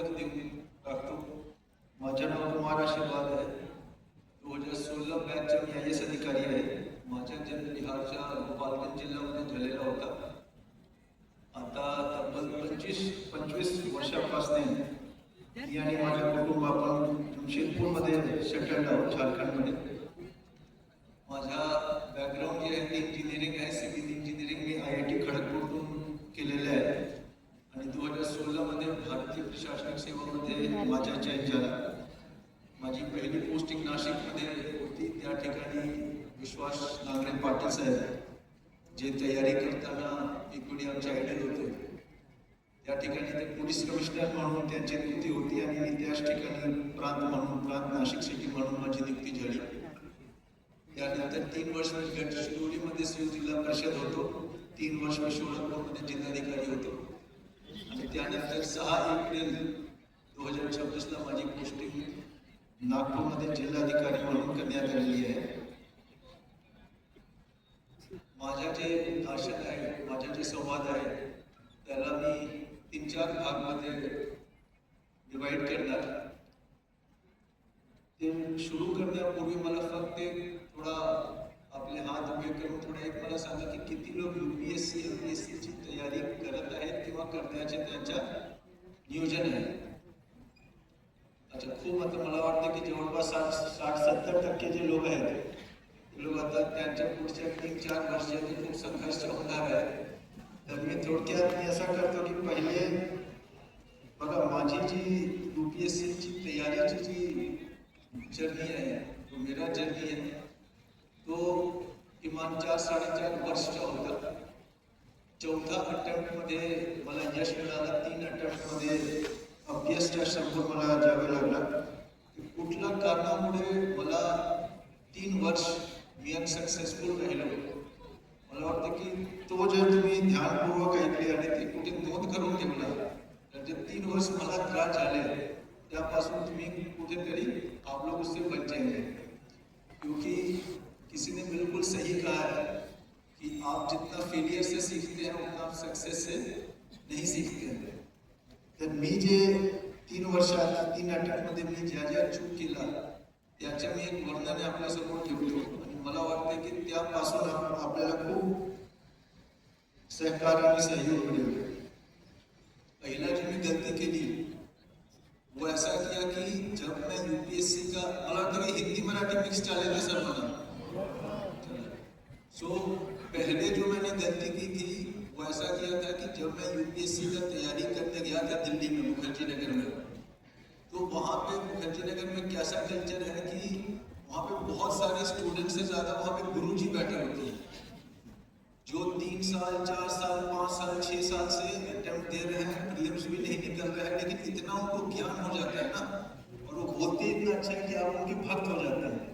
ओळख देऊन टाकतो. माझं नाव कुमार आशीर्वाद आहे. 2016 बॅचचा मी IAS अधिकारी आहे. माझा जन्म बिहारच्या गोपालगंज जिल्ह्यामध्ये झालेला होता. आता तब्बल 25 वर्षापासून मी आणि माझ्या कुटुंब आपण जमशेदपूरमध्ये सेटल्ड आहोत, झारखंडमध्ये. माझा बॅकग्राऊंड जे आहे ते इंजिनिअरिंग आहे, सिव्हिल इंजिनिअरिंग मी IIT खडगपूरतून केलेलं आहे आणि 2016 मध्ये भारतीय प्रशासनिक सेवामध्ये माझा चयन झाला. माझी पहिली पोस्टिंग नाशिकमध्ये होती. त्या ठिकाणी विश्वास नांगरे पाटील साहेब जे तयारी करताना एकूणी आमचे आयडल होते, त्या ठिकाणी ते पोलीस कमिशनर म्हणून त्यांची नियुक्ती होती आणि मी त्याच ठिकाणी प्रांत नाशिक सिटी म्हणून माझी नियुक्ती झाली. त्यानंतर 3 वर्ष मी गडचिरोलीमध्ये जिल्हा परिषद होतो, 3 वर्ष मी सोलापूरमध्ये जिल्हाधिकारी होतो आणि त्यानंतर 6 एप्रिल 2026 माझी पोस्टिंग नागपूरमध्ये जिल्हाधिकारी म्हणून करण्यात आलेली आहे. माझा जे भाषण आहे, माझा जे संवाद आहे, त्याला मी 3-4 भागामध्ये डिवाइड करणार. ते सुरू करण्यापूर्वी मला फक्त थोडा आपले हात उभे करून थोडा एक मला सांगा की किती लोक UPSC MPSCची तयारी करत आहेत किंवा करण्याचे त्यांच्या नियोजन आहे. अच्छा, खूप आता मला वाटतं की जवळपास 60-70% जे लोक आहेत ते लोक आता त्यांच्या पुढच्या 3-4 वर्षाचे खूप संघर्ष होणार आहे. तर मी थोडक्यात असं करतो की पहिले बघा, माझी जी UPSCची तयारीची जी जर्नी आहे, तो मेरा जर्नी आहे, तो किमान 4-4.5 वर्षाचा होता. 4थ्या अटेम्प्टमध्ये मला यश मिळालं. 3 अटेम्प्टमध्ये अभ्यासच्या समोर मला जावं लागला. कुठल्या कारणामुळे मला 3 वर्ष मी अनसक्सेसफुल राहिलो. मला वाटतं की तो जर तुम्ही ध्यानपूर्वक ऐकले आणि ते कुठे नोंद करून ठेवला तर जे 3 वर्ष मला त्रास झाले त्यापासून तुम्ही कुठेतरी आप लोग उससे बच जाएंगे. क्योंकि किसी ने बिल्कुल सही कहा है कि आप जितना फेलियर से सीखते हैं उतना आप सक्सेस से नहीं सीखते हैं. तर मी जे 3 वर्षात 3 अटेम्प्टमध्ये मी ज्या चूक केला त्याच्या मी एक वर्णन आपल्यासमोर ठेवतो आणि मला वाटतं की त्यापासून आपल्याला खूप सहकार्य आणि सहयोग मिळेल. पहिला जो मी गलती केली वो ऐसा किया कि जब मैं UPSC का, मला वाटतं कि हिंदी मराठी मिक्स चलेगा सर मला. सो पहले जो मैंने गलती की थी वो ऐसा किया था कि जब मैं UPSC का तैयारी करने गया था दिल्ली में मुखर्जी नगर में, तो वहाँ पे मुखर्जी नगर में कैसा कल्चर है कि वहाँ पे बहुत सारे स्टूडेंट से ज़्यादा वहाँ पे गुरुजी बैठे होते हैं जो 3 साल 4 साल 5 साल 6 साल से अटेम्प्ट दे रहे हैं, प्रीलिम्स भी नहीं निकल रहा है, लेकिन इतना उनको ज्ञान हो जाता है ना और वो बोलते इतना अच्छा है कि आप उनके भक्त हो जाते हैं.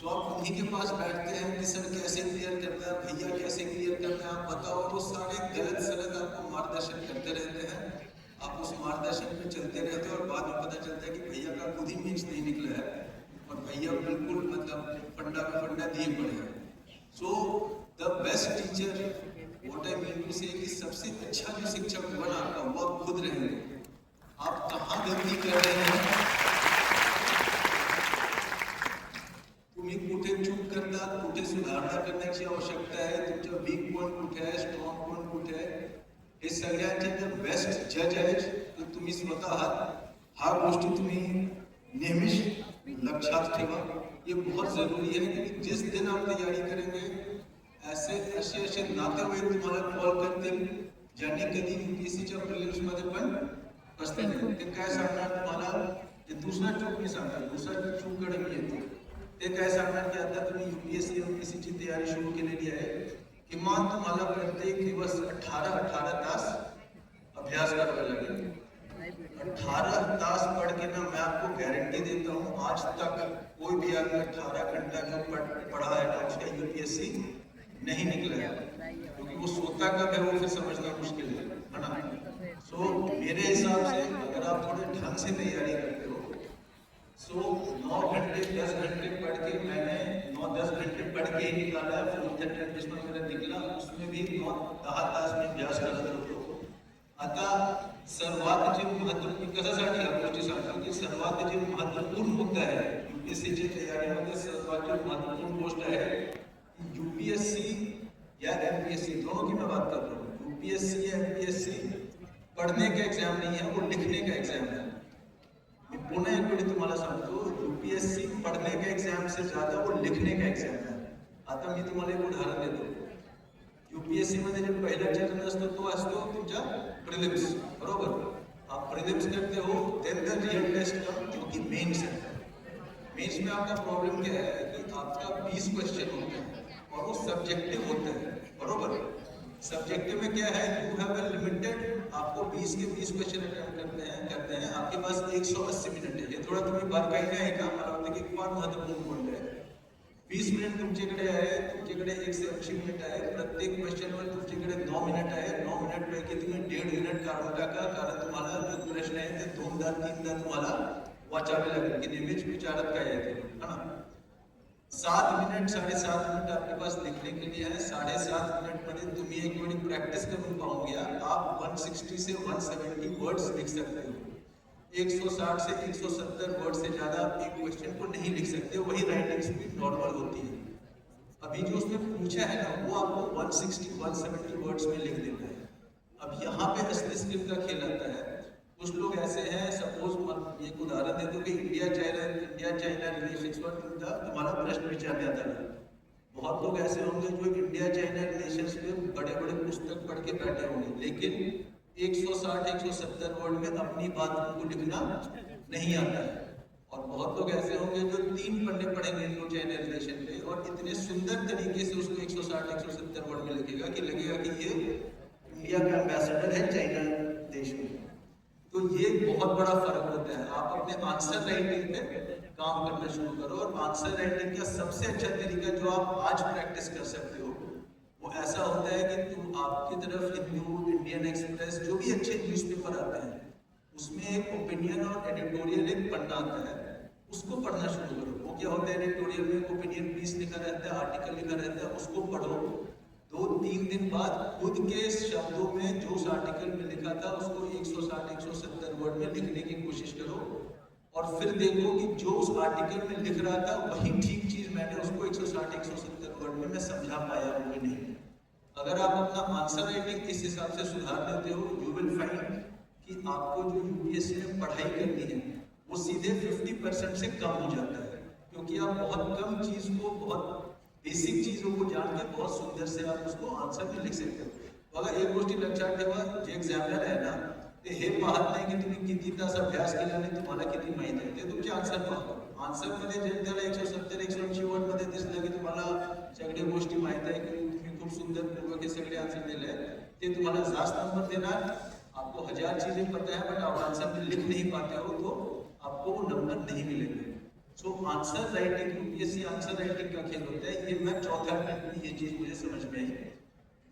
तो आप उन्हीं के पास बैठते हैं कि सर कैसे क्लियर करना है, भैया कैसे क्लियर करना है, आप बताओ. वो सारे गलत सलत आपको मार्गदर्शन करते रहते हैं. आप उस मार्गदर्शन पे चलते रहते हैं और बाद में पता चलता है कि भैया का खुद ही मिक्स नहीं निकला है और भैया बिल्कुल मतलब फंडा दिए पड़े हैं. So the best teacher what I mean to say कि सबसे अच्छा जो शिक्षक बना आपका वो आप खुद रहेंगे. आप कहाँ गलती कर रहे हैं, तुम्ही कुठे चूक करतात, कुठे सुधारणा करण्याची आवश्यकता आहे, तुमचा वीक पॉइंट कुठे आहे, स्ट्रॉंग पॉइंट कुठे आहे, हे सगळ्यांचे जर बेस्ट जज आहेत तर तुम्ही स्वतः आहात. हा गोष्टी तुम्ही नेहमीच लक्षात ठेवा. ये बहुत जरूरी है कि जिस दिन आप तैयारी करेंगे असे नातेवाईक तुम्हाला कॉल करतील ज्यांनी कधी UPSCच्या प्रिलिम्समध्ये पण बसले नाही. ते काय सांगणार तुम्हाला, हे दुसरा चूक मी सांगणार, दुसरा चूककडे मी येतो. ते काय सांगणार की आता तुम्ही UPSC MPSCची तयारी सुरू केलेली आहे, किमान तुम्हाला प्रत्येक दिवस 18 तास अभ्यास करावा लागेल. 18 तास पढ़ के ना मैं आपको गारंटी देता हूँ आज तक कोई भी आदमी 18 घंटा जो पढ़ा है ना उसका UPSC नहीं निकला है, क्योंकि वो सोता कब है वो फिर समझना मुश्किल है ना. सो मेरे हिसाब से अगर आप थोड़े ढंग से तैयारी करते हो, सो 9 घंटे 10 घंटे पढ़ के, मैंने 9-10 घंटे पढ़ के ही निकाला है. 4th अटेम्प्ट जिसमें मेरा निकला उसमें भी 9-10 तास में अभ्यास करते हो. आता सर्वात जे महत्त्वपूर्ण कशासाठी या गोष्टी सांगतो की सर्वात जे महत्त्वपूर्ण मुद्दा आहे यूपीएससीच्या तयारीमध्ये सर्वात जो महत्वपूर्ण गोष्ट है यूपीएससी या एमपीएससी दोनों की मैं बात कर रहा हूँ। यूपीएससी या एमपीएससी पढ़ने का एग्जाम नहीं है, वो लिखने का एग्जाम है। मैं पुन्हा एक वेळी तुम्हाला सांगतो यूपीएससी पढ़ने का एग्जाम से ज्यादा वो लिखने का एग्जाम है। आता मी तुम्हाला एक उदाहरण देतो। यूपीएससी मध्ये जे पहिला चरण असतो तो असतो तुमच्या प्रिलिम्स, बरोबर? आप प्रिलिम्स करते हो, देन द रियल टेस्ट कम जो कि मेंस है। मेंस में आपका प्रॉब्लम क्या है कि आपका 20 क्वेश्चन होते हैं और वो सब्जेक्टिव होते हैं, बरोबर? सब्जेक्टिव में क्या है, यू हैव अ लिमिटेड, आपको 20 के 20 क्वेश्चन अटेम्प्ट करते हैं आपके पास 180 मिनिट है। हे थोडा तुम्ही बारकाईने आहे का, मला वाटतं की फार महत्त्वपूर्ण गोष्ट आहे। 20 मिनिट तुमच्याकडे आहे, तुमच्याकडे 180 मिनिट आहे, प्रत्येक क्वेश्चनवर तुमच्याकडे 9 मिनिट आहे। 9 मिनिट पैकी तुम्ही 1.5 मिनिट काढून टाका, कारण तुम्हाला जो प्रश्न आहे ते 2दा 3दा तुम्हाला वाचावे लागेल की नेहमीच विचारत काय आहे ते, है ना? 7 मिनिट 7.5 मिनिट आपके पास लिखने के लिए है। 7.5 मिनिट मध्ये तुम्ही एक वेळी प्रैक्टिस करून पाहून घ्या, आप 160 से 170 वर्ड्स लिख सकते हो। 160 से 170 वर्ड से ज्यादा आप एक क्वेश्चन को नहीं लिख सकते, वही राइटिंग स्पीड नॉर्मल होती है। अभी जो उसने पूछा है ना वो आपको 160 170 वर्ड्स में लिख देना है। अब यहाँ पे असली स्किल का खेल आता है। कुछ लोग ऐसे हैं, सपोज एक उदाहरण दे दो कि इंडिया चाइना रिलेशंस पर तुम्हारा प्रश्न विचारण्यात आला। बहुत लोग ऐसे होंगे जो इंडिया चाइना रिलेशंस पे बड़े बड़े पुस्तक पढ़ के बैठे होंगे, लेकिन 160-170 वर्ड में अपनी बात उनको लिखना नहीं आता है। और बहुत लोग ऐसे होंगे जो 3 पन्ने पढ़ेंगे इंडो चाइना रिलेशन पे और इतने सुंदर तरीके से उसको 160-170 वर्ड में लिखेगा कि लगेगा कि ये इंडिया का एम्बेसडर है चाइना देश में। तो ये बहुत बड़ा फर्क होता है। आप अपने आंसर राइटिंग पे काम करना शुरू करो, और आंसर राइटिंग का सबसे अच्छा तरीका जो आप आज प्रैक्टिस कर सकते हो वो ऐसा होता है कि तुम आपकी तरफ हिंदू, इंडियन एक्सप्रेस, जो भी अच्छे न्यूज़पेपर आते हैं उसमें एक ओपिनियन और एडिटोरियल एक पन्ना आता है, उसको पढ़ना शुरू करो। वो क्या होता है, एडिटोरियल में ओपिनियन पीस लिखा रहता है, आर्टिकल लिखा रहता है, उसको पढ़ो। 2-3 दिन बाद खुद के शब्दों में जो उस आर्टिकल में लिखा था उसको 160-170 वर्ड में लिखने की कोशिश करो, और फिर देखो कि जो उस आर्टिकल में लिख रहा था वही ठीक चीज मैंने उसको 160-170 वर्ड में मैं समझा पाया हूँ कि नहीं। अगर आप अपना आंसर राइटिंग इस हिसाब से सुधार देते हो, यू विल फाइंड कि आपको जो यूपीएससी में पढ़ाई करनी है वो सीधे 50% से कम हो जाता है, क्योंकि आप बहुत कम चीज को, बहुत बेसिक चीजों को जान के बहुत सुंदर से आप उसको आंसर में लिख सकते हो। बघा एक गोष्टी लक्षात ठेवा, जे एक्झामिनर आहे ना ते हे पाहत नाही की तुम्ही किती तास अभ्यास केला आणि तुम्हाला किती माहिती आहे, ते तुमचे आन्सर पाहतो। आन्सर मध्ये जे त्याला 170-180 वर्ड मध्ये दिसलं की तुम्हाला सगळ्या गोष्टी माहित आहे, की तुम्ही खूप सुंदर पूर्वक हे सगळे आन्सर दिले हैं, ते तुम्हाला जास्त नंबर देणार। आपको 1000 चीजें पता है बट आप आंसर में लिख नहीं पाते हो तो आपको वो नंबर नहीं मिलेंगे। So answer writing, UPSC answer writing का खेल होता है। ये मैं चौथा अटेम्प्ट में ये चीज मुझे समझ में आई।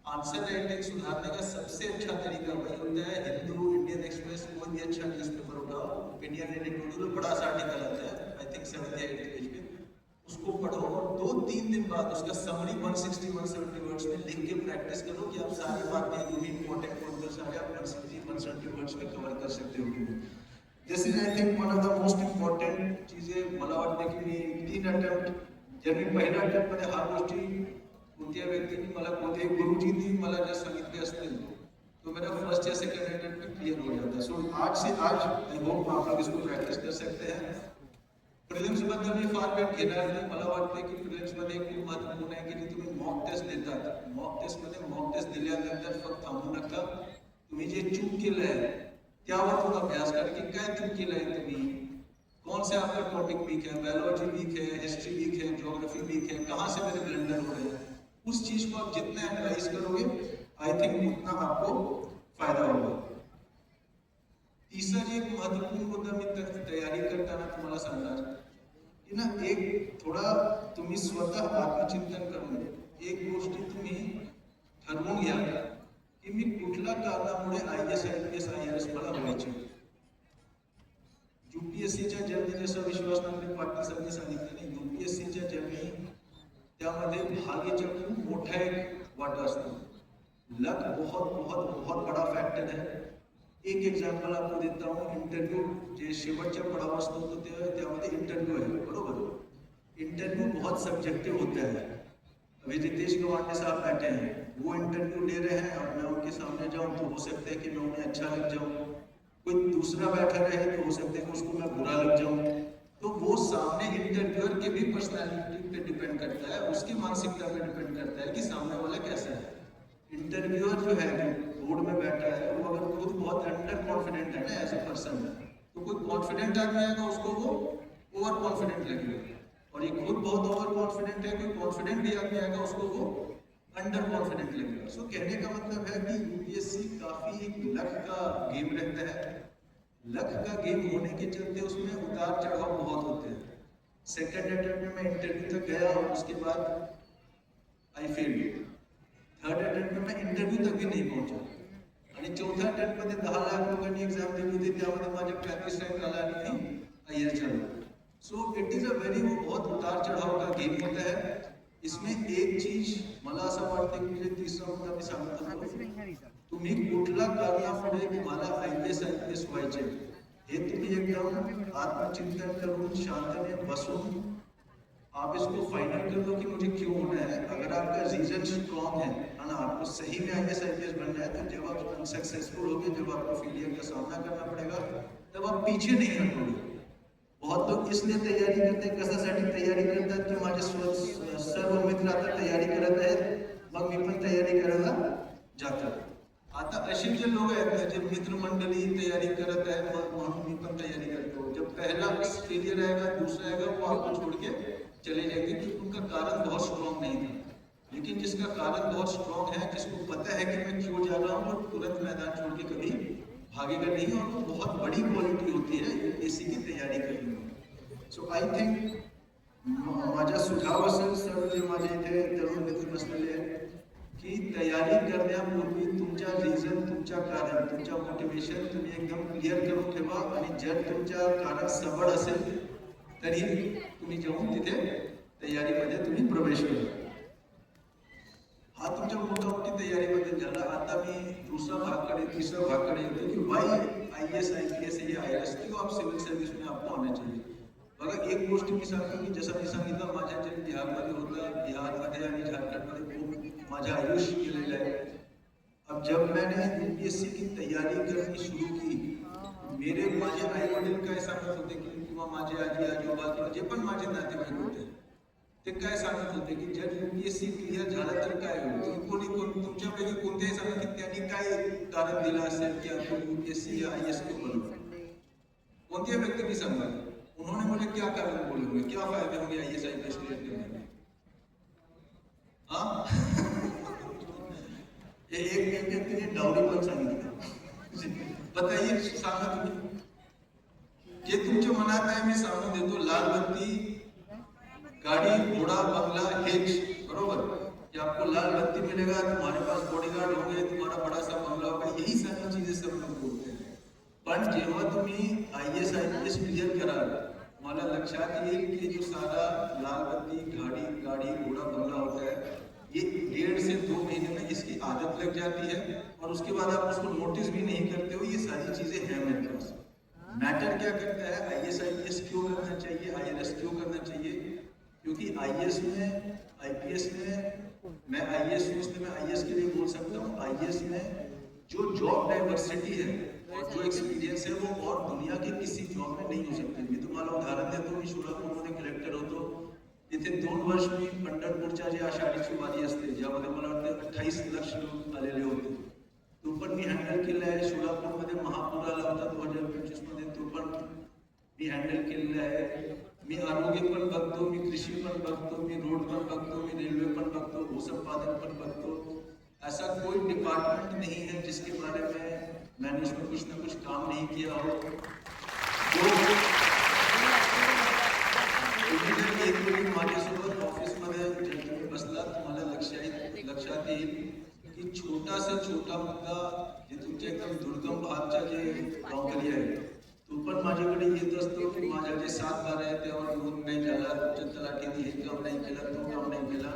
आंसर राइटिंग सुधारने का सबसे अच्छा तरीका वही होता है, हिंदू, इंडियन एक्सप्रेस, कोई भी अच्छा न्यूज़पेपर उठाओ, ओपिनियन एडिटोरियल, बड़ा सा आर्टिकल आता है, आई थिंक 7 या 8 पेज पे, उसको पढ़ो और 2-3 दिन बाद उसका समरी 160-170 वर्ड्स में लिख के प्रैक्टिस करो कि आप सारी बातें जो भी इंपॉर्टेंट पॉइंट्स सारे आप 160-170 वर्ड्स में कवर कर सकते हो। This is I think one of the most important चीजें। मला वाटतं की मी 3 अटेम्प्ट, जर मी पहिल्या अटेम्प्ट मध्ये हा गोष्टी कोणत्या व्यक्तीने मला, कोणत्याही गुरुजींनी मला जर सांगितले असतील तो मेरा फर्स्ट या सेकंड अटेम्प्ट में क्लियर हो जाता। सो आज से आज आई होप आप लोग इसको प्रैक्टिस कर सकते हैं। प्रिलिम्स बद्दल मी फार वेळ घेणार नाही। मला वाटतं की प्रिलिम्स मध्ये खूप महत्त्वपूर्ण आहे की तुम्ही मॉक टेस्ट देतात, मॉक टेस्ट मध्ये मॉक टेस्ट दिल्यानंतर फक्त थांबू नका, तुम्ही जे चूक केलं आहे त्यावर थोड़ा अभ्यास करें कि क्या चूक केलं आहे तुम्ही, कौन से आपका टॉपिक वीक है, बायोलॉजी वीक है, हिस्ट्री वीक है, ज्योग्राफी वीक है, कहाँ से मेरे ब्लंडर हो रहे हैं। उस चीज को आप जितना एनालाइज करोगे आई थिंक उतना आपको फायदा होगा। तीसरा एक महत्वपूर्ण मुद्दा मी तयारी करताना तुम्हाला सांगणार की ना, एक थोडा तुम्ही स्वतः आत्मचिंतन करून एक गोष्टी तुम्ही ठरवून घ्या की मी कुठल्या कारणामुळे IAS, IPS, IRS मला व्हायचे। यूपीएससीच्या जर्नी, जसं विश्वास नांगरे पाटील साहेबांनी सांगितलं, यूपीएससीच्या जर्नी त्यामध्ये भाग्याचा खूप मोठा एक वाटा असतो। लक बहुत बहुत बहुत बड़ा फैक्टर है। एक एक्झाम्पल आपण देता हूँ, इंटरव्ह्यू जे शेवटच्या पडाव असतो तो त्यामध्ये इंटरव्ह्यू आहे, बरोबर। इंटरव्यू बहुत सब्जेक्टिव होता है। अभी रितेश गवांडे साहब बैठे हैं, वो इंटरव्यू ले रहे हैं और मैं उनके सामने जाऊं तो हो सकता है कि मैं उन्हें अच्छा लग जाऊं, कोई दूसरा बैठा रहे तो हो सकता है कि उसको मैं बुरा लग जाऊं। तो वो सामने इंटरव्यूअर के भी पर्सनालिटी पे डिपेंड करता है, उसकी मानसिकता पे डिपेंड करता है कि सामने वाला कैसा है। इंटरव्यूअर जो है बोर्ड में बैठा है, वो अगर खुद बहुत अंडर कॉन्फिडेंट है ना एज ए पर्सन, तो कोई कॉन्फिडेंट आदमी आएगा उसको वो ओवर कॉन्फिडेंट लगेगा, और ये खुद बहुत ओवर कॉन्फिडेंट है, कोई कॉन्फिडेंट भी आदमी आएगा उसको वो अंडर कॉन्फिडेंट लगेगा। सो कहने का मतलब है कि यूपीएससी काफी एक लक का गेम रहता है। लक का गेम होने के चलते उसमें उतार चढ़ाव बहुत होते हैं। सेकंड अटेम्प्ट में मैं इंटरव्यू तक गया और उसके बाद आई फेल्ड। थर्ड अटेम्प्ट में मैं इंटरव्यू तक भी नहीं पहुंचा आणि चौथ्या अटेम्प्ट मध्ये 10 लाख लोकांनी एग्जाम दिली होती, त्यामध्ये माझे 35 रँक आला आणि मी आयएस झालो। So it is a very, वो बहुत उतार चढ़ाव का गेम होता है। इसमें एक चीज मला असं वाटतं की म्हणजे तिसरा मुद्दा मी सांगतो, तुम्ही कुठला कारणामुळे तुम्हाला आयएस आयपीएस व्हायचे हे तुम्ही एकदम आत्मचिंतन करून शांतने बसून आप इसको फाइनल कर दो कि मुझे क्यों होना है। अगर आपका रीजन स्ट्रॉन्ग है ना, आपको सही में आईएएस आईपीएस बनना है, तो जब आप अनसक्सेसफुल होगे, जब आपको फेलियर का सामना करना पड़ेगा, तब आप पीछे नहीं हटोगे। बहुत लोग इसलिए तयारी करते, कशासाठी तयारी करतात की माझे सर्व मित्र आता तयारी करत आहेत, मग मी पण तयारी करायला जातो। आता असे जे लोग आहेत जे मित्रमंडली तयारी करत आहे, मग म्हणून मी पण तयारी करतो, जब पहला फेलियर आएगा, दूसरा आएगा, वो आपको छोड़ के चले जाएंगे कि उनका कारण बहुत स्ट्रॉन्ग नहीं था। लेकिन जिसका कारण बहुत स्ट्रॉन्ग है, जिसको पता है कि मैं क्यों जा रहा हूँ, वो तुरंत मैदान छोड़ के कभी भागेगा नहीं, और वो बहुत बड़ी क्वालिटी होती है यूपीएससी की तयारी करने में। सो आई थिंक माझा सुझाव असेल सर, जे माझे इथे तरुण मित्र बसलेले आहेत, की तयारी करण्यापूर्वी तुमच्या रिझन, तुमच्या कारण, तुमच्या मोटिवेशन तुम्ही एकदम क्लिअर करून ठेवा, आणि जर तुमच्या कारण सबळ असेल तरी तुम्ही जाऊन तिथे तयारीमध्ये तुम्ही प्रवेश करा। हा तुमच्या मोठी तयारीमध्ये झाला। आता मी तिसरा भागकडे येतो की वाई आईएएस आईपीएस ये आईएएस क्यों आप सिविल सर्विस में आपको आना चाहिए। बघा, एक गोष्ट मी सांगतो की जसं मी सांगितलं, माझ्या जन्म बिहारमध्ये होता, बिहारमध्ये आणि झारखंडमध्ये खूप माझं आयुष्य गेलेलं आहे। अब जब मैंने यूपीएससी की तैयारी करनी शुरू की, मेरे माझे आई वडील काय सांगत होते की, किंवा माझे आजी आजोबा किंवा जे पण माझे नातेवाईक होते ते काय सांगत होते की जर यूपीएससी क्लिअर झालं तर काय होईल। कोणी तुमच्यापैकी कोणत्याही सांगा की त्यांनी काय कारण दिलं असेल की आपण यूपीएससी या आईएएस को बनू, कोणत्याही व्यक्तीने सांगा, उन्होंने मुझे क्या कारण बोले होंगे, क्या फायदे होंगे आईएएस आईपीएस क्लियर करने में। हाँ एक व्यक्ति ने डाउरी पण सांगितलं। बताइए, सांगा तुम्ही, जे तुमच्या मनात आहे मी सांगून देतो। लाल बत्ती, गाड़ी, घोड़ा, बंगला, हेज, बरोबर, कि आपको लाल बत्ती मिलेगा, तुम्हारे पास बॉडीगार्ड होंगे, तुम्हारा बड़ा सा बंगला होगा, यही सारी चीजें सब लोग बोलते हैं। पण जेव्हा तुम्ही आईएएस आईपीएस क्लियर कराल, तुम्हाला लक्षात येईल की जो सारा लाल बत्ती, गाड़ी, घोड़ा, बंगला होता है, ये 1.5 से 2 महीने में इसकी आदत लग जाती है, और उसके बाद आप उसको नोटिस भी नहीं करते हो। ये सारी चीजें हैं मेरे पास। मैटर क्या करता है, आईएएस आईपीएस क्यों करना चाहिए, आईआरएस क्यों करना चाहिए, क्योंकि आईएएस में, आईपीएस में, मैं आईएएस हूँ इसलिए मैं आईएएस के लिए बोल सकता हूँ, आईएएस में जो जॉब डाइवर्सिटी है और जो एक्सपीरियंस है वो और दुनिया के किसी जॉब में नहीं हो सकते। मी तुम्हाला उदाहरण देतो, मी सोलापूरमध्ये कलेक्टर होतो, तिथे 2 वर्ष मी पंढरपूरच्या जी आषाढीची वारी असते, ज्यामध्ये मला वाटतं 28 लाख लोक आलेले होते, तो पण मी हँडल केला आहे। सोलापूरमध्ये महापूर आला होता 2025 मध्ये, तो पण मी हँडल केलेला आहे। मी आरोग्य पण बघतो, मी कृषी पण बघतो, मी रोड पण बघतो, मी रेल्वे पण बघतो, भूसंपादन पण बघतो। ऐसा कोई डिपार्टमेंट नहीं है जिसके बारे में मैंने उसमें कुछ ना कुछ काम नहीं किया हो। एक वेळी माझ्यासोबत ऑफिसमध्ये तुम्ही बसला, तुम्हाला लक्षात येईल की छोटा से छोटा मुद्दा जे तुमच्या एकदम दुर्गम भागच्या जे गावकरी आहे, तो पण माझ्याकडे येत असतो की माझ्या जे 7-12 आहे त्यावर नोंद नाही झाला, तुमच्या तलाठीने हे काम नाही केलं, तो काम नाही केला.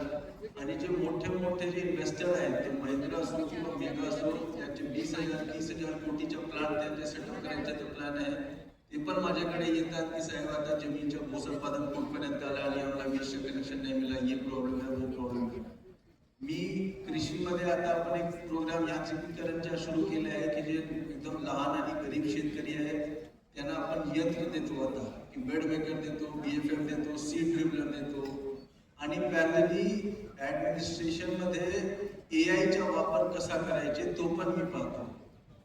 आणि जे मोठे मोठे जे इन्व्हेस्टर आहेत, ते महिंद्रा असो किंवा मेगा असो, त्यांचे 20,000 कोटीचा प्लान त्यांचे सेटअप करायचा जो प्लॅन आहे, ते पण माझ्याकडे येतात की साहेब आता जमीनच्या भूसंपादन कुठपर्यंत आला आणि आम्हाला वीजचं कनेक्शन नाही मिळालं, ये प्रॉब्लेम आहे, वो प्रॉब्लेम आहे. मी कृषीमध्ये आता आपण एक प्रोग्राम यांत्रिकीकरणचा सुरू केले आहे की जे एकदम लहान आणि गरीब शेतकरी आहे त्यांना आपण यंत्र देतो आता की बेड मेकर देतो, BFF देतो, सीड ड्रिबलर देतो. आणि पॅरलली ऍडमिनिस्ट्रेशनमध्ये AI चा वापर कसा करायचे तो पण मी पाहतो.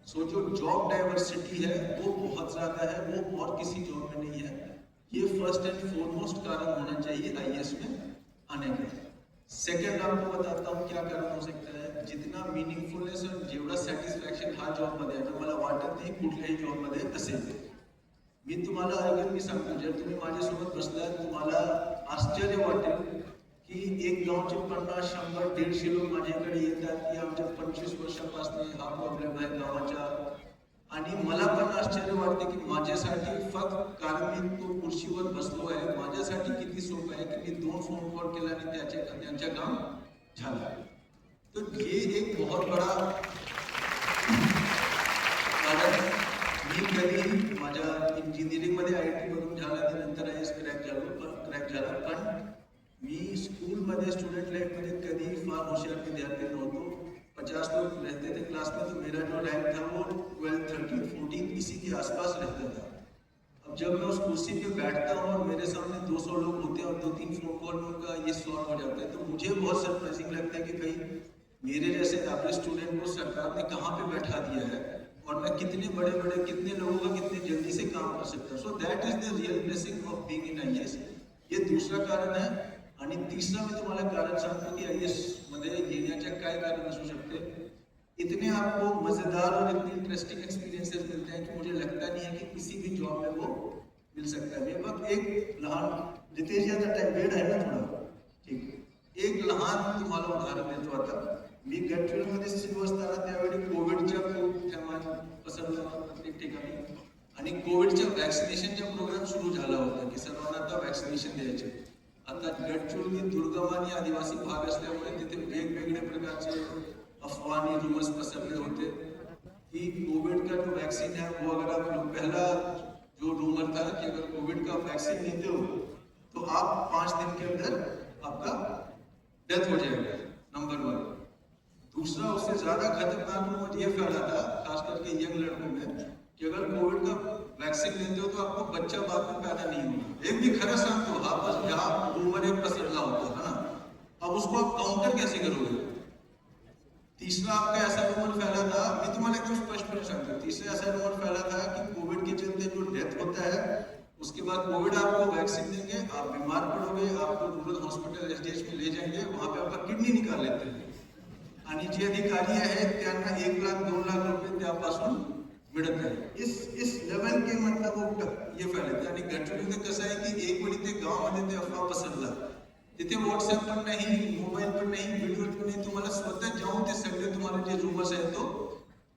सो जो जॉब डाइवर्सिटी है वो बहुत ज़्यादा है, वो और किसी जॉब में नहीं है. ये फर्स्ट एंड फॉरमोस्ट कारण होना चाहिए IAS में आने का. सेकंड आपको बताता हूँ क्या कारण हो सकता है. जितना मीनिंगफुलनेस और जेवढा सॅटिस्फॅक्शन हा जॉबमध्ये आहे मला वाटत नाही कुठल्याही जॉबमध्ये असेल. मी तुम्हाला अगदी मी सांगतो, जर तुम्ही माझ्यासोबत बसलात तुम्हाला आश्चर्य वाटेल की एक गावचे 50, 100, 150 लोक माझ्याकडे येतात की आमच्या 25 वर्षापासून हा प्रॉब्लेम आहे गावाच्या. आणि मला पण आश्चर्य वाटते की माझ्यासाठी फक्त कारण मी तो खुर्चीवर बसलो आहे, माझ्यासाठी किती सोपं आहे की मी 2 फोन कॉल केला आणि त्यांच्या काम झाला. तो ये एक बहुत बड़ा कारण मी कधी माझ्या इंजिनिअरिंगमध्ये IT मधून झाला नंतर IAS क्रॅक झाला. पण मी स्कूलमध्ये स्टूडेंट लाइफमध्ये कधी फार होशियार विद्यार्थी नव्हतो. 50 लोग रहते थे क्लास में, तो मेरा जो रैंक था वो 12, 13, 14 इसी के आसपास रहता था. अब जब मैं उस कुर्सी पे बैठता हूँ और मेरे सामने 200 लोग होते हैं और 2-3 फोन कॉल में उनका ये सॉल्व हो जाता है, तो मुझे बहुत सरप्राइजिंग लगता है कि भाई मेरे जैसे एवरेज स्टूडेंट को सरकार ने कहाँ पे बैठा दिया है और मैं कितने बड़े बड़े कितने लोगों का कितने जल्दी से काम कर सकता हूँ. So that is the real blessing of being in IAS. ये दूसरा कारण है. आणि तीसरा मी तुम्हाला कारण सांगतो की IAS मध्ये येण्याचे काय कारण असू शकते. इतने आपको मजेदार और इतने इंटरेस्टिंग एक्सपीरियंसेस मिलते हैं कि मुझे लगता नहीं है कि किसी भी जॉब में वो मिल सकता है. मी बघ एक लहान रितेश याचा टाइम वेळ आहे ना थोडा, ठीक. एक लहान तुम्हाला उदाहरण देतो. आता मी गडचिरोलीमध्ये सुरू असताना त्यावेळी कोविडच्या खूप थैमान पसरला प्रत्येक ठिकाणी आणि कोविडच्या वॅक्सिनेशनचा प्रोग्राम सुरू झाला होता की सर्वांना आता वॅक्सिनेशन द्यायचे. आता गडचिरोली दुर्गम आणि आदिवासी भाग असल्यामुळे तिथे वेगवेगळे प्रकारचे अफवा आणि रूमर्स पसरले होते कि कोविड का जो वैक्सीन है वो अगर आप लोग पहला जो रूमर था कि अगर कोविड का वैक्सीन लेते हो तो आप 5 दिन के अंदर आपका डेथ हो जाएगा. नंबर 1. दूसरा उससे ज्यादा खतरनाक रूमर ये फैला था खास करके यंग लड़कों में कि अगर कोविड का वैक्सीन लेते हो तो आपको बच्चा बाद में पैदा नहीं होगा. एक भी खरं सांगतो हा बस ह्या रूमर एक पसरला होता है ना. अब उसको आप काउंटर कैसे करोगे. तीसरा आपका ऐसा रूमर फैला था, मैं तुम्हारे एकदम स्पष्टपणे सांगतो, तीसरा ऐसा रूमर फैला था कि कोविड के चलते जो डेथ होता है उसके बाद कोविड आपको वैक्सीन देंगे, आप बीमार पड़ोगे, आपको रूरल हॉस्पिटल SDH में ले जाएंगे, वहां पे आपका किडनी निकाल लेते हैं. आणि जे अधिकारी आहेत त्यांना 1 लाख 2 लाख रुपये त्यापासून मिळत आहे. इस लेवल के मतलब ये फैले थे. आणि गडचिरोलीमध्ये कसं आहे की एक वेळी ते गावामध्ये ते अफवा पसरला. तिथे व्हॉट्सअप पण नाही, मोबाईल पण नाही, व्हिडिओ पण नहीं, तुम्हाला स्वतः जाऊन ते सगळे तुम्हाला जे रूमर्स आहेत तो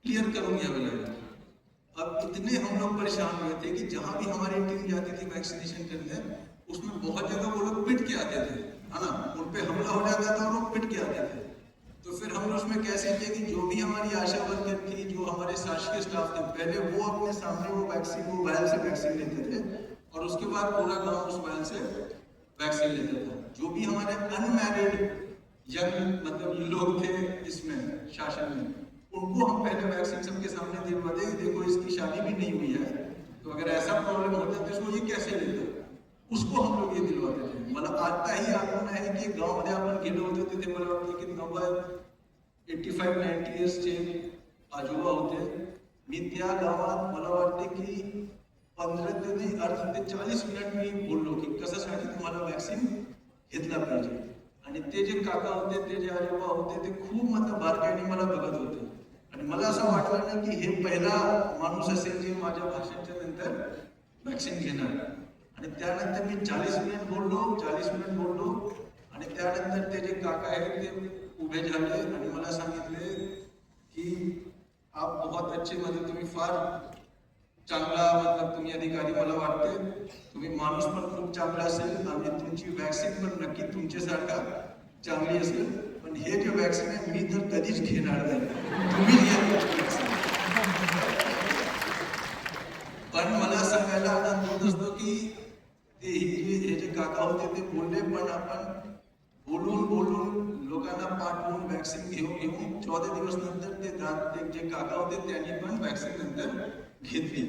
क्लियर करून घ्यावे लागेल. अब इतने हम लोग परेशान हुए थे कि जहां भी हमारी टीम जाती थी वैक्सीनेशन करने, उसमें बहुत जगह वो लोग पिट के आते थे, है ना. उन पे हमला हो जाता था और वो पिट के आते थे. तो फिर हम उसमें कैसे किए कि जो भी हमारी आशा वर्कर थी, जो हमारे शासकीय स्टाफ थे, पहले वो अपने सामने वो वैक्सीन को वायल से वैक्सीन लेते थे और उसके बाद पूरा गाँव उस वायल से वैक्सीन लेता था. जो भी हमारे अनमैरिड यंग मतलब ये लोग थे इसमें शासन में, उनको हम पहले वैक्सीन सबके सामने दिलवाते, देखो इसकी शादी भी नहीं हुई है तो अगर ऐसा प्रॉब्लम होता तो इसको ये कैसे लेता, उसको हम लोग ये दिलवाते थे. मला आता ही आठवण आहे की गावामध्ये आपण गेलो होतो तिथे मला वाटतं की 85-90 इयर्सचे आजोबा होते. मी त्या गावात मला वाटते की 15 ते 40 मिनिट मी बोललो की कशासाठी तुम्हाला वॅक्सीन घेतला पाहिजे. आणि ते जे काका होते, ते जे आजोबा होते, ते खूप मतलब बारकाईने मला बघत होते. आणि मला असं वाटलं ना की हे पहिला माणूस असेल जे माझ्या भाषणाच्या नंतर वॅक्सीन घेणार. आणि त्यानंतर मी 40 मिनिट बोललो आणि त्यानंतर ते जे काका आहेत ते उभे झाले आणि मला सांगितले की आप बहुत अच्छे, मतलब तुम्ही फार चांगला मतलब तुम्ही अधिकारी मला वाटते, तुम्ही माणूस पण खूप चांगला असेल आणि तुमची वॅक्सिन पण नक्की तुमच्यासारखा चांगली असेल. पण हे जे वॅक्सिन आहे मी तर कधीच घेणार नाही, तुम्ही घ्या. पण मला सांगायला आनंद होत असतो की हे जे काका होते ते बोलले, पण आपण बोलून बोलून लोकांना पाठवून वैक्सीन घेऊन 14 दिवस नंतर ते जे काका होते त्यांनी पण वैक्सीन नंतर घेतली.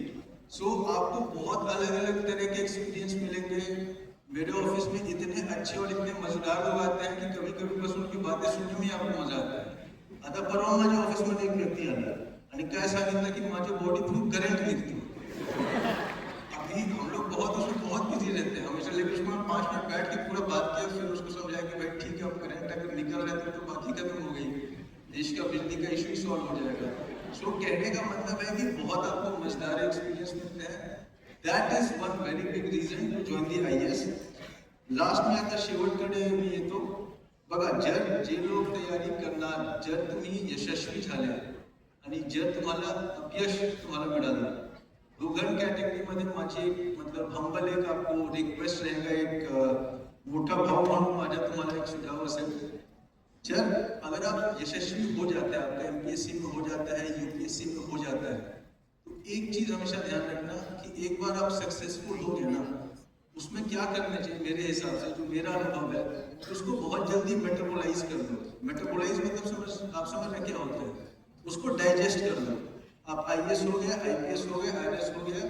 सो आपको बहुत अलग अलग तरह के एक्सपीरियंस मिलेंगे. मेरे ऑफिस में इतने अच्छे और इतने मजेदार लोग आते हैं कि कभी कभी बस उनकी बातें सुनने में आपको मजा आता है. आता परवा माझ्या ऑफिसमध्ये एक व्यक्ती आला आणि काय सांगितलं की माझ्या बॉडी थ्रू करंट निघतो. अभी हम लोग बहुत उसमें बहुत बिजी रहते हैं हमेशा, लेकिन उसमें 5 मिनट बैठ के पूरा बात किया, फिर उसको समझाया कि भाई ठीक है अब करंट अगर निकल रहा है तो बाकी खत्म हो गई, देश का बिजली का इशू सॉल्व हो जाएगा. सो कहने का मतलब है कि बहुत आपको मजेदार एक्सपीरियंस मिलते हैं. That is one very big reason to join the IAS. Last में आता शेवटकडे मी येतो. बघा, जर जे लोक तयारी करणार, जर तुम्ही यशस्वी झाले आणि जर तुम्हाला अपयश तुम्हाला मिळालं, दोघं कॅटेगरीमध्ये माझी मतलब हंबल एक आपको रिक्वेस्ट रहेगा, एक मोठा भाव म्हणून माझा तुम्हाला एक सुझाव असेल. जब अगर आप यशस्वी हो जाते हैं, आपका MPSC में हो जाता है, UPSC में हो जाता है, तो एक चीज हमेशा ध्यान रखना कि एक बार आप सक्सेसफुल हो गए ना, उसमें क्या करना चाहिए मेरे हिसाब से, जो मेरा अनुभव है, उसको बहुत जल्दी मेटाबोलाइज कर दो. मेटाबोलाइज मतलब आप समझ रहे क्या होता है, उसको डाइजेस्ट कर दो. आप IAS हो गया, IPS हो गया, IRS हो गया,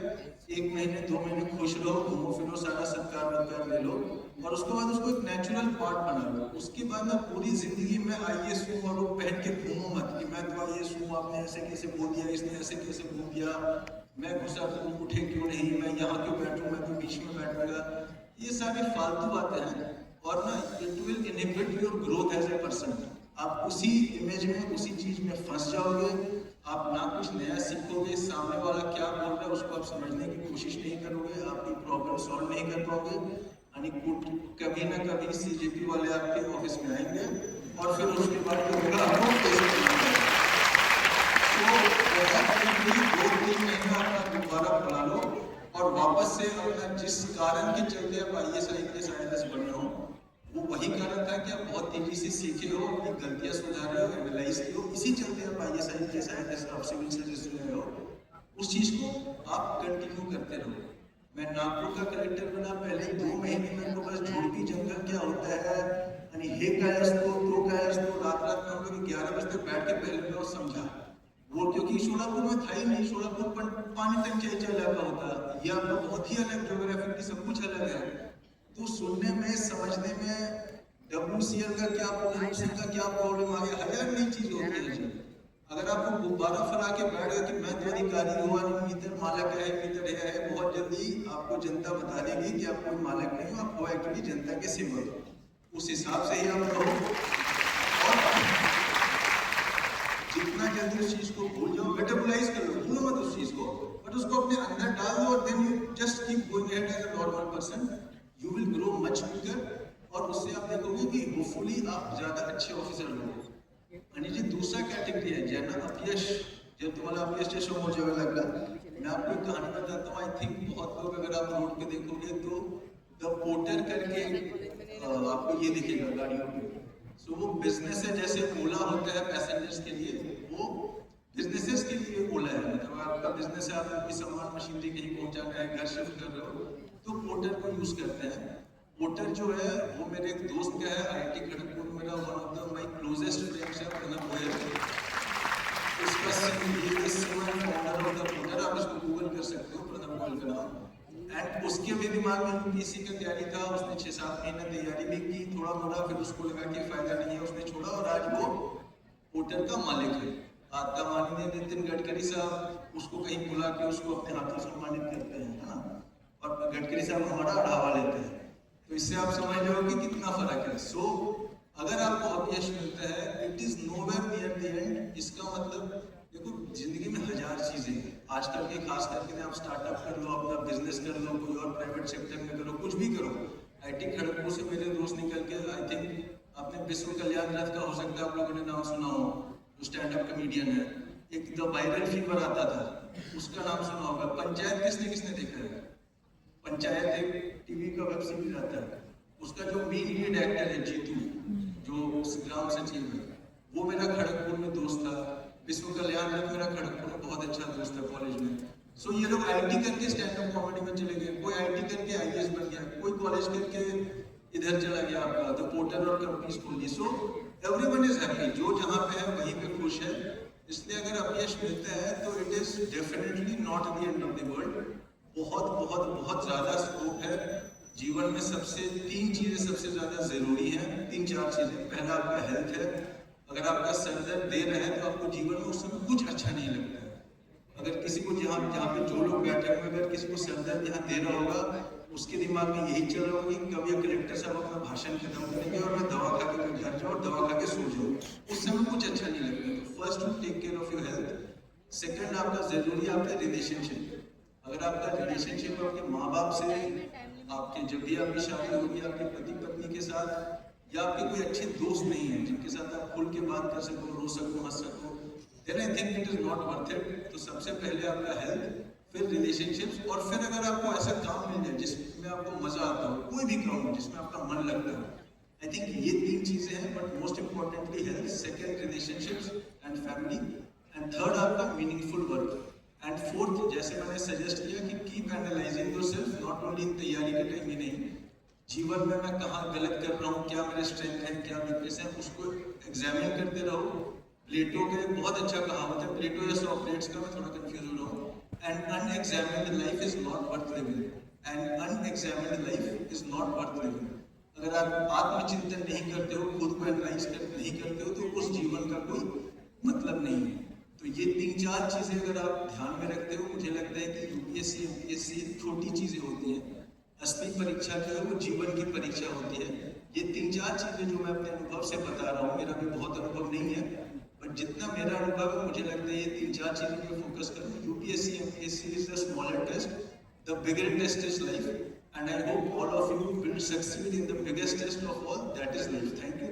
1 महीने 2 महीने खुश रहो, घूमो फिरो, सारा सत्कार ले लो और उसके बाद उसको एक नेचुरल पार्ट बना लो. उसके बाद ना पूरी जिंदगी में IAS हूँ और वो पहन के घूमो मत कि मैं तो IAS हूँ, आपने ऐसे कैसे बोल दिया, इसने ऐसे कैसे बोल दिया, मैं गुस्सा करूँ, उठे क्यों नहीं, मैं यहाँ क्यों बैठूँ, मैं तो बीच में बैठूंगा. ये सारी फालतू बातें हैं और ना it will inhibit your growth as a person. आप उसी इमेज में, उसी चीज में फंस जाओगे, आप ना कुछ नया सीखोगे, सामने वाला क्या बोल रहा है उसको आप समझने की कोशिश नहीं करोगे, आपकी प्रॉब्लम सॉल्व नहीं कर पाओगे आणि कभी ना कभी CJP वाले आपके ऑफिस में आएंगे और फिर उसके बाद क्या होगा, आपको पैसे मिलेंगे. तो 2-3 महीना अपना दोबारा बुला लो और वापस से अपना जिस कारण के चलते आप IAS बने हो, वो वही कारण था कि आप बहुत तेजी से सीखे हो, अपनी गलतियां सुधारे हो, एनालाइज की हो, इसी चलते आप IAS आप सिविल सर्विस रहे हो. उस चीज को आप कंटिन्यू करते रहो. मैं नागपुर का कलेक्टर बना, पहले 2 महीने मेरे को बस झुडपी जंगल क्या होता है आणि हे काय असतो, तो काय असतो, रात रात में हम लोग 11 बजे तक बैठ के पहले मैं समझा. वो क्योंकि सोलापुर में था ही नहीं, सोलापुर पर पानी टंचाई इलाका होता, ये आपका बहुत ही अलग ज्योग्राफी की सब कुछ अलग है. तो सुनने में, समझने में WCL का क्या प्रॉब्लम, का क्या प्रॉब्लम आ गया, हजार नई चीज होती है. अगर आपको गुब्बारा फरा के बैठ गया कि मैं तो अधिकारी हूँ और मी तर मालक है, मी तर है, बहुत जल्दी आपको जनता बता देगी कि आप कोई मालक नहीं हो, आप हो एक्चुअली जनता के सेवक. उस हिसाब से ही आप रहो और जितना जल्दी उस चीज को भूल जाओ, मेटाबोलाइज कर लो, भूलो मत उस चीज को, बट उसको अपने अंदर डाल दो और then you just keep going ahead as a normal person. You will grow much quicker और उससे आप देखोगे कि होपफुली आप ज्यादा अच्छे ऑफिसर होंगे. आणि जी दूसरा कैटेगरी है, ज्यांना अपयश, जब तुम्हाला अपयश समोर जेव्हा लागला, मैं आपको एक कहानी बताता हूँ. आई थिंक बहुत लोग, अगर आप रोड पे देखोगे तो द पोर्टर करके आपको ये दिखेगा गाड़ियों पे. सो वो बिजनेस है, जैसे ओला होता है पैसेंजर्स के लिए, वो बिजनेसेस के लिए ओला है. मतलब आपका बिजनेस है, आपको कोई सामान मशीनरी कहीं पहुंचाना है, घर शिफ्ट कर रहे हो, तो पोर्टर को यूज करते हैं. पोर्टर जो है वो मेरे एक दोस्त का है, IIT खड़गपुर, मेरा one of the my closest friends है, प्रणब गोयल. उसका फाउंडर ऑफ द पोर्टर, आप इसको गूगल कर सकते हो, प्रणब गोयल का नाम. एंड उसके भी दिमाग में UPSC का तैयारी था, उसने 6-7 महीने तैयारी भी की, थोड़ा मोड़ा, फिर उसको लगा कि फायदा नहीं है, उसने छोड़ा और आज वो पोर्टर का मालिक है. आता माननीय नितिन गडकरी साहब उसको कहीं बुला के उसको अपने हाथों सम्मानित करते हैं, है ना, और गडकरी साहब हमारा बढ़ावा लेते हैं. तो इससे आप समझ जाओ कि कितना फर्क है. सो अगर आपको अपयश मिलता है, it is nowhere near the end. इसका मतलब देखो, जिंदगी में हजार चीजें हैं. आजकल के खास करके आप स्टार्टअप कर लो, अपना बिजनेस कर लो, कोई और प्राइवेट सेक्टर में करो, कुछ भी करो. IIT खड़गपुर से मेरे दोस्त निकल के, आई थिंक आपने विश्व कल्याण रथ का हो सकता है आप लोगों ने नाम सुना हो, जो स्टैंड अप कॉमेडियन है, एक द वायरल फीवर आता था, उसका नाम सुना होगा. पंचायत पंचायत एक टीवी का वेब सीरीज आता है, उसका जो मेन लीड एक्टर है जीतू, जो ग्राम सचिव है, वो मेरा खड़गपुर में दोस्त था। विश्व कल्याण में मेरा खड़गपुर में बहुत अच्छा दोस्त था कॉलेज में। सो ये लोग आईटी करके स्टैंड अप कॉमेडी में चले गए, कोई आईटी करके आईएएस बन गया, कोई कॉलेज करके इधर चला गया आपका द पोर्टर और कंपनीज खोल ली। सो एवरीवन इज हैप्पी, जो जहाँ पे है वहीं पे खुश है। इसलिए अगर अपयश मिलता है तो it is definitely not the end of the world. बहुत बहुत बहुत ज्यादा स्कोप है जीवन में। सबसे तीन चीजें सबसे ज्यादा जरूरी हैं, तीन चार चीजें। पहला आपका हेल्थ है। अगर आपका सर दर्द दे रहे हैं तो आपको जीवन में उस समय कुछ अच्छा नहीं लगता है। अगर किसी को जहाँ पे जो लोग बैठे हुए, अगर किसी को सर दर्द यहाँ दे रहा होगा, उसके दिमाग में यही चल रहा होगा कि कब ये कलेक्टर साहब अपना भाषण खत्म करेंगे और मैं दवा खा के घर जाऊँ और दवा खा के सो जाऊँ। उस समय कुछ अच्छा नहीं लगता। तो first to take care of your health. Second आपका जरूरी है आपका रिलेशनशिप। अगर आपका रिलेशनशिप आपके माँ बाप से, आपके जब भी आपकी शादी होगी आपके पति पत्नी के साथ, या आपके कोई अच्छे दोस्त नहीं है जिनके साथ आप खुल के बात कर सको, रो सको, हंस सको, then I think it is not worth it. तो सबसे पहले आपका हेल्थ, फिर रिलेशनशिप्स, और फिर अगर आपको ऐसा काम मिल जाए जिसमें आपको मजा आता हो, कोई भी काम हो जिसमें आपका मन लगता हो, आई थिंक ये तीन चीजें हैं। But most importantly health, second relationships and family, and third आपका मीनिंगफुल वर्क, एंड फोर्थ जैसे मैंने सजेस्ट किया कि keep analysing yourself, not only in तैयारी के टाइम ही नहीं, जीवन में मैं कहाँ गलत कर रहा हूँ, क्या मेरे स्ट्रेंथ है, क्या वीकनेस है, उसको एग्जामिन करते रहो। प्लेटो का एक बहुत अच्छा कहावत है, प्लेटो या सोक्रेट्स का, मैं थोड़ा कंफ्यूज हो रहा हूँ, and unexamined life is not worth living, and unexamined life is not worth living. अगर आप आत्मचिंतन नहीं करते हो, खुद को एनालाइज नहीं करते हो, तो उस जीवन का कोई मतलब नहीं है। तो ये तीन चार चीजें अगर आप ध्यान में रखते हो, मुझे लगता है कि यूपीएससी एमपीएससी छोटी चीजें होती हैं, असली परीक्षा जो है वो जीवन की परीक्षा होती है। ये तीन चार चीजें जो मैं अपने अनुभव से बता रहा हूँ, मेरा भी बहुत अनुभव नहीं है, बट जितना मेरा अनुभव है मुझे लगता है ये तीन चार चीजों पे फोकस करूँ। UPSC MPSC is the smaller test, the bigger test is life, and I hope all of you will succeed in the biggest test of all, that is life. Thank you.